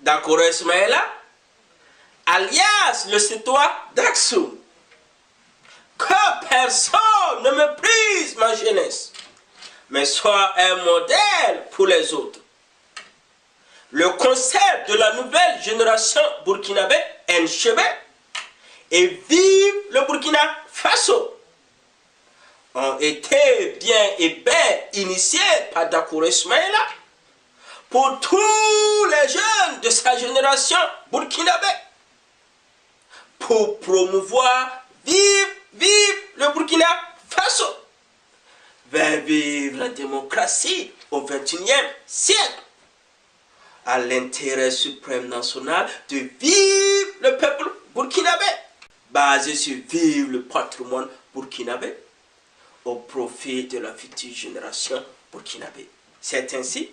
Dakoro Ismaïla, alias le citoyen d'Aksum. Que personne ne méprise ma jeunesse, mais soit un modèle pour les autres. Le concept de la nouvelle génération burkinabé NGB et Vive le Burkina Faso ont été bien initiés par Dakoro Ismaïla pour tous les jeunes de sa génération burkinabé pour promouvoir Vive le Burkina Faso, vers vivre la démocratie au XXIe siècle, à l'intérêt suprême national de vivre le peuple burkinabé, basé sur vivre le patrimoine burkinabé, au profit de la future génération burkinabé. C'est ainsi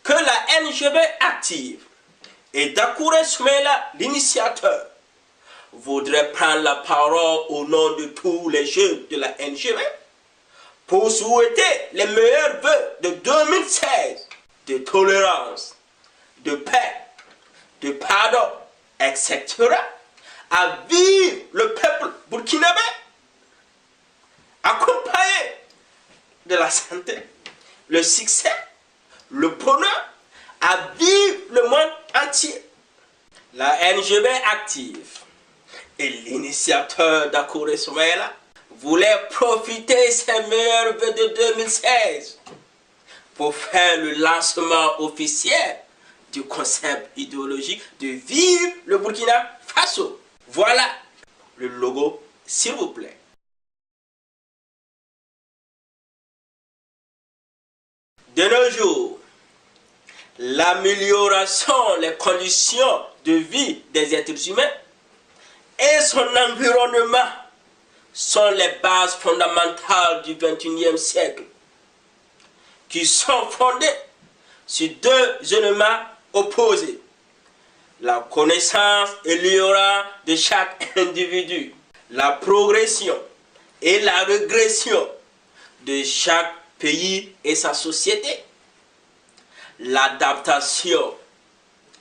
que la NGB active et Dakoro Ismaïla, l'initiateur, voudrait prendre la parole au nom de tous les jeunes de la NGB pour souhaiter les meilleurs vœux de 2016 de tolérance, de paix, de pardon, etc. à vivre le peuple burkinabé, accompagné de la santé, le succès, le bonheur, à vivre le monde entier. La NGB active et l'initiateur Dakoro Ismaïla voulait profiter ses meilleurs vœux de 2016 pour faire le lancement officiel du concept idéologique de Vive le Burkina Faso. Voilà le logo, s'il vous plaît. De nos jours, l'amélioration des conditions de vie des êtres humains et son environnement sont les bases fondamentales du XXIe siècle, qui sont fondées sur deux éléments opposés: la connaissance et l'ignorance de chaque individu, la progression et la régression de chaque pays et sa société, l'adaptation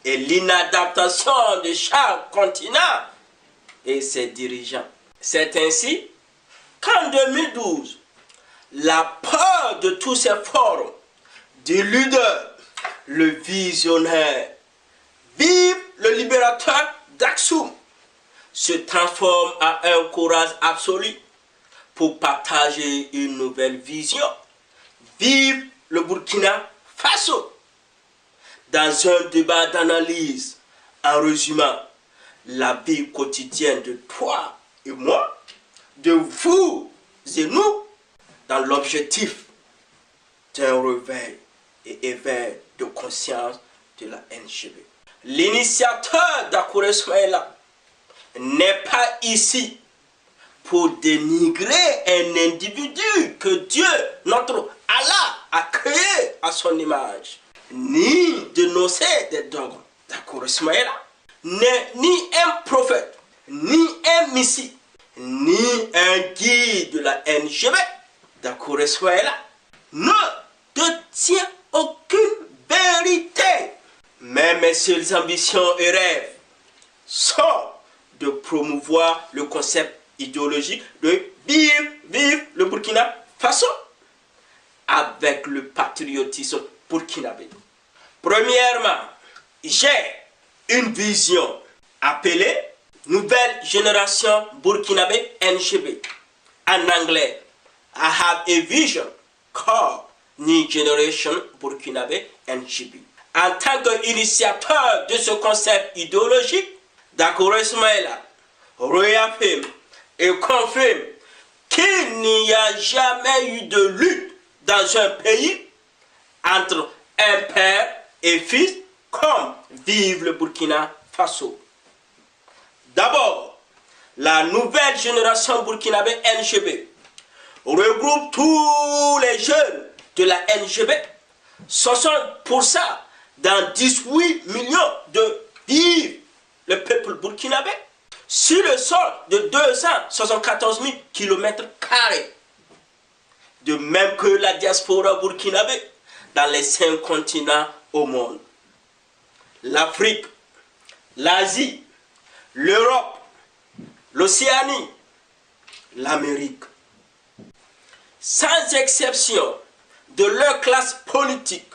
et l'inadaptation de chaque continent et ses dirigeants. C'est ainsi qu'en 2012, la peur de tous ces forums, du leader, le visionnaire, Vive le libérateur d'Aksum, se transforme en un courage absolu pour partager une nouvelle vision. Vive le Burkina Faso. Dans un débat d'analyse, en résumant la vie quotidienne de toi et moi, de vous et nous, dans l'objectif d'un réveil et éveil de conscience de la NGB. L'initiateur Dakoro Ismaïla n'est pas ici pour dénigrer un individu que Dieu, notre Allah, a créé à son image, ni dénoncer des dogmes. Dakoro Ismaïla n'est ni un prophète, ni un messie, ni un guide de la NGB. Dakoro Ismaïla ne détient aucune vérité. Mais mes seules ambitions et rêves sont de promouvoir le concept idéologique de Vive le Burkina Faso avec le patriotisme burkinabé. Premièrement, j'ai une vision appelée Nouvelle Génération Burkinabé NGB. En anglais, I have a vision called New Generation Burkinabé NGB. En tant qu'initiateur de ce concept idéologique, Dakoro Ismaïla réaffirme et confirme qu'il n'y a jamais eu de lutte dans un pays entre un père et fils comme Vive le Burkina Faso. D'abord, la nouvelle génération burkinabé NGB regroupe tous les jeunes de la NGB, 60% dans 18 millions de Vive le peuple burkinabé, sur le sol de 274 000 km². De même que la diaspora burkinabé dans les 5 continents au monde. l'Afrique, l'Asie, l'Europe, l'Océanie, l'Amérique. Sans exception de leur classe politique,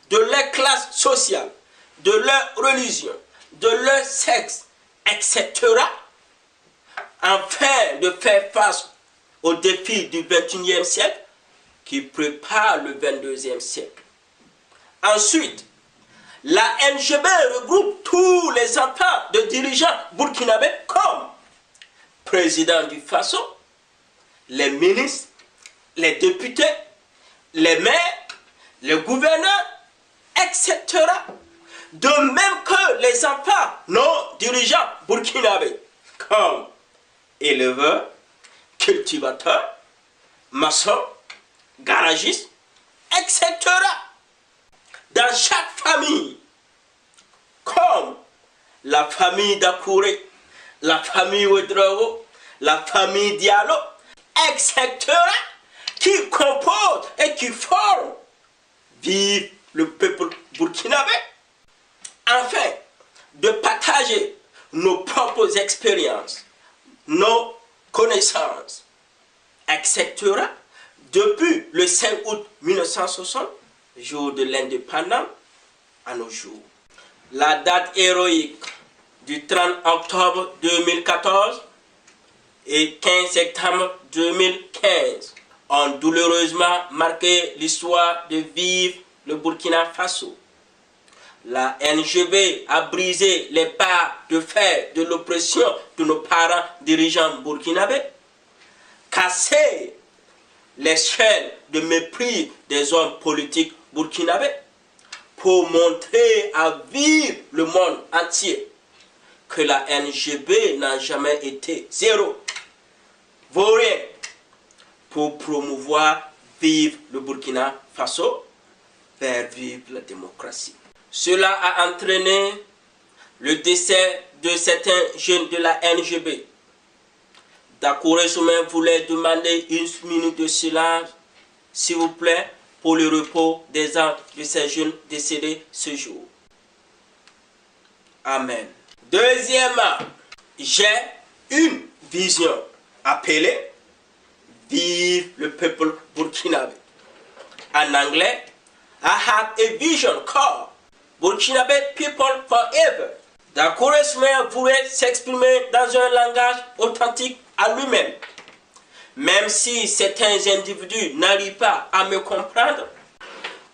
de leur classe sociale, de leur religion, de leur sexe, etc., afin de faire face aux défis du XXIe siècle qui préparent le XXIe siècle. Ensuite, la NGB regroupe tous les enfants de dirigeants burkinabés comme président du Faso, les ministres, les députés, les maires, les gouverneurs, etc. De même que les enfants non dirigeants burkinabés comme éleveurs, cultivateurs, maçons, garagistes, etc. Dans chaque famille, comme la famille Dakouré, la famille Ouedraogo, la famille Diallo, etc., qui composent et qui forment, vive le peuple burkinabé, afin de partager nos propres expériences, nos connaissances, etc., depuis le 5 août 1960, jour de l'indépendance, à nos jours. La date héroïque du 30 octobre 2014 et 15 septembre 2015 ont douloureusement marqué l'histoire de vivre le Burkina Faso. La NGB a brisé les pas de fer de l'oppression de nos parents dirigeants burkinabés, cassé les chaînes de mépris des hommes politiques burkinabés pour montrer à vivre le monde entier que la NGB n'a jamais été zéro, vaurien, pour promouvoir vivre le Burkina Faso, faire vivre la démocratie. Cela a entraîné le décès de certains jeunes de la NGB. Dakouré Soumen voulait demander une minute de silence, s'il vous plaît, pour le repos des âmes de ces jeunes décédés ce jour. Amen. Deuxièmement, j'ai une vision appelée « Vive le peuple burkinabé ». En anglais, I have a vision called Burkinabé People Forever. Dakouré Soumen voulait s'exprimer dans un langage authentique à lui-même. Même si certains individus n'arrivent pas à me comprendre,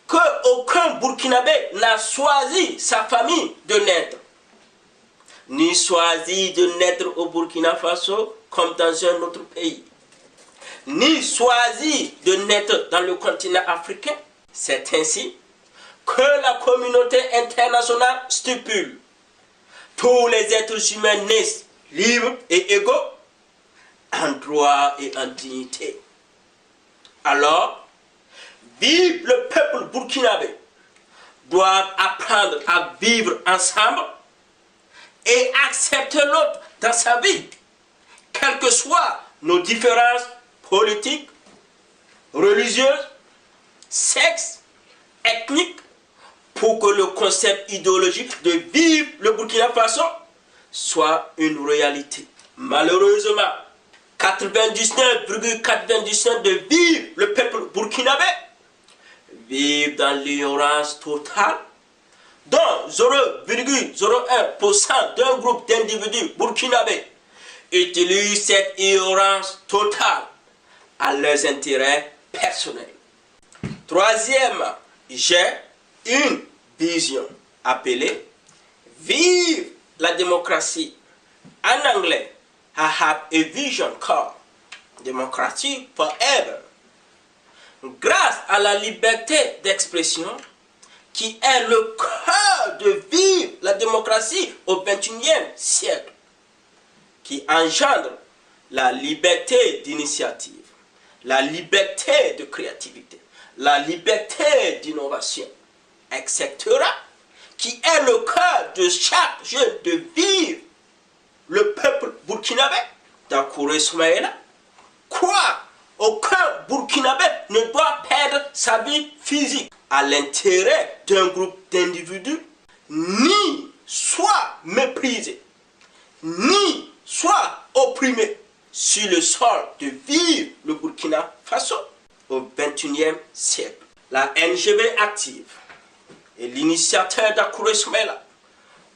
qu'aucun Burkinabé n'a choisi sa famille de naître, ni choisi de naître au Burkina Faso comme dans un autre pays, ni choisi de naître dans le continent africain. C'est ainsi que la communauté internationale stipule: tous les êtres humains naissent libres et égaux en droit et en dignité. Alors, vive le peuple burkinabé doivent apprendre à vivre ensemble et accepter l'autre dans sa vie, quelles que soient nos différences politiques, religieuses, sexes, ethniques, pour que le concept idéologique de vivre le Burkina Faso soit une réalité. Malheureusement, 99,99% de vivre le peuple burkinabé vivent dans l'ignorance totale, dont 0,01% d'un groupe d'individus burkinabés utilisent cette ignorance totale à leurs intérêts personnels. Troisièmement, j'ai une vision appelée « Vive la démocratie ». En anglais, I have a vision called Democracy Forever. Grâce à la liberté d'expression, qui est le cœur de vivre la démocratie au XXIe siècle, qui engendre la liberté d'initiative, la liberté de créativité, la liberté d'innovation, etc., qui est le cœur de chaque jeune de vivre le peuple burkinabé. Dakouré Soumaïla, quoi? Aucun burkinabé ne doit perdre sa vie physique à l'intérêt d'un groupe d'individus, ni soit méprisé, ni soit opprimé sur le sol de vivre le Burkina Faso au XXIe siècle. La NGB active et l'initiateur d'Akouré Soumaïla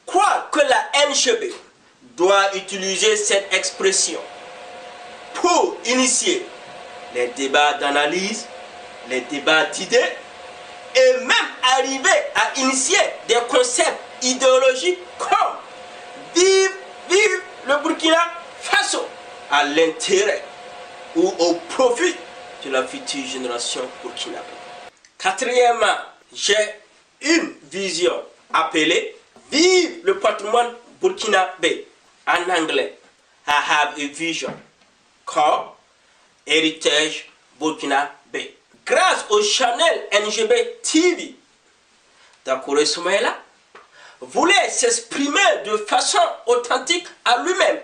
croient que la NGB doit utiliser cette expression pour initier les débats d'analyse, les débats d'idées et même arriver à initier des concepts idéologiques comme vive le Burkina Faso à l'intérêt ou au profit de la future génération burkinabé. Quatrièmement, j'ai une vision appelée Vive le patrimoine burkinabé. En anglais, I have a vision called Heritage Burkinabé. Grâce au channel NGB TV, Dakouré Soumaïla voulait s'exprimer de façon authentique à lui-même.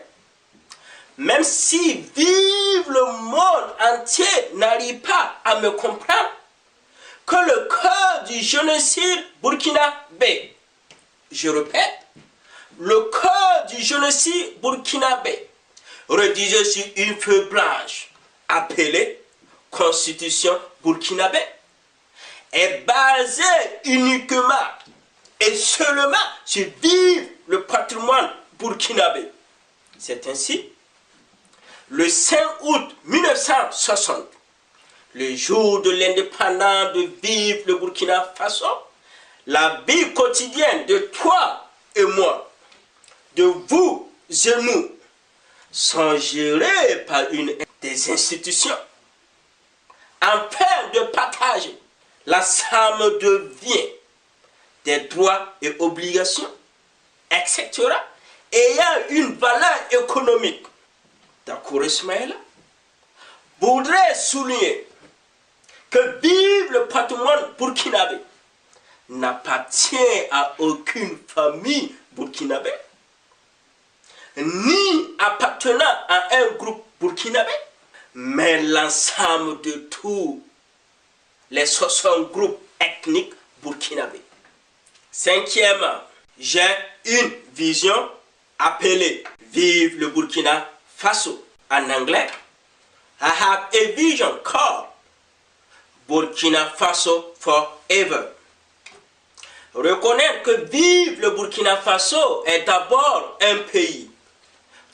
Même si vive le monde entier n'arrive pas à me comprendre, que le cœur du génocide burkinabé, je répète, le cœur du génocide burkinabé, rédigé sur une feuille blanche appelée Constitution burkinabé, est basé uniquement et seulement sur vive le patrimoine burkinabé. C'est ainsi, le 5 août 1960, le jour de l'indépendance de Vive le Burkina Faso, la vie quotidienne de toi et moi, de vous et nous, sont gérées par une des institutions, afin de partager la somme de biens, des droits et obligations, etc., ayant une valeur économique. Dakouré Soumaïla voudrait souligner que vive le patrimoine burkinabé n'appartient à aucune famille burkinabé, ni appartenant à un groupe burkinabé, mais l'ensemble de tous les 60 groupes ethniques burkinabés. Cinquièmement, j'ai une vision appelée Vive le Burkina Faso. En anglais, I have a vision called Burkina Faso Forever. Reconnaître que Vive le Burkina Faso est d'abord un pays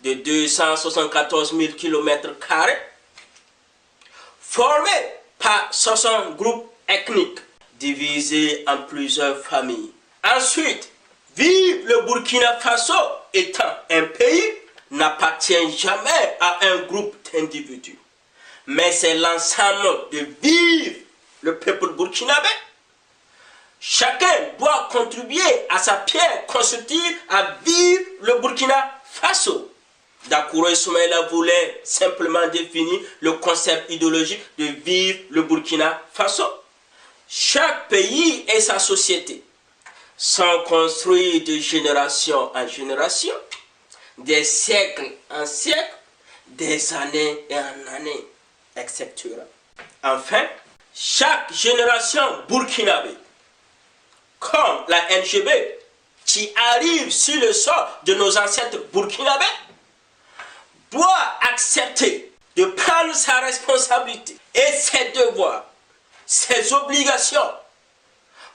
de 274 000 km², formé par 60 groupes ethniques divisés en plusieurs familles. Ensuite, Vive le Burkina Faso étant un pays n'appartient jamais à un groupe d'individus, mais c'est l'ensemble de Vive le peuple burkinabé. Chacun doit contribuer à sa pierre constructive à Vive le Burkina Faso. Dakouré Soumaïla voulait simplement définir le concept idéologique de Vive le Burkina Faso. Chaque pays et sa société sont construits de génération en génération, des siècles en siècles, des années en années, etc. Enfin, chaque génération burkinabé, comme la NGB, qui arrive sur le sol de nos ancêtres burkinabés, doit accepter de prendre sa responsabilité et ses devoirs, ses obligations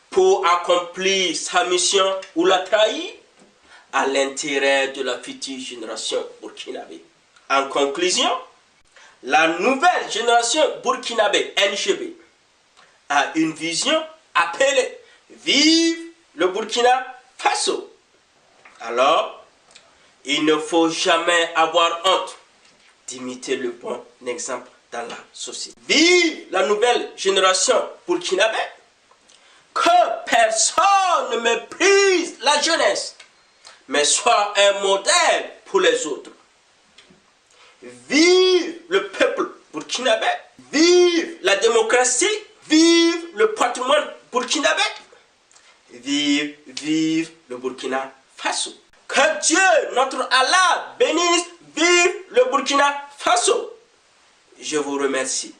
pour accomplir sa mission ou la trahir à l'intérêt de la future génération burkinabé. En conclusion, la nouvelle génération burkinabé NGB a une vision appelée Vive le Burkina Faso. Alors, il ne faut jamais avoir honte d'imiter le bon exemple dans la société. Vive la nouvelle génération burkinabé. Que personne ne méprise la jeunesse, mais soit un modèle pour les autres. Vive le peuple burkinabé. Vive la démocratie. Vive le patrimoine burkinabé. Vive le Burkina Faso. Que Dieu, notre Allah, bénisse, vive le Burkina Faso. Je vous remercie.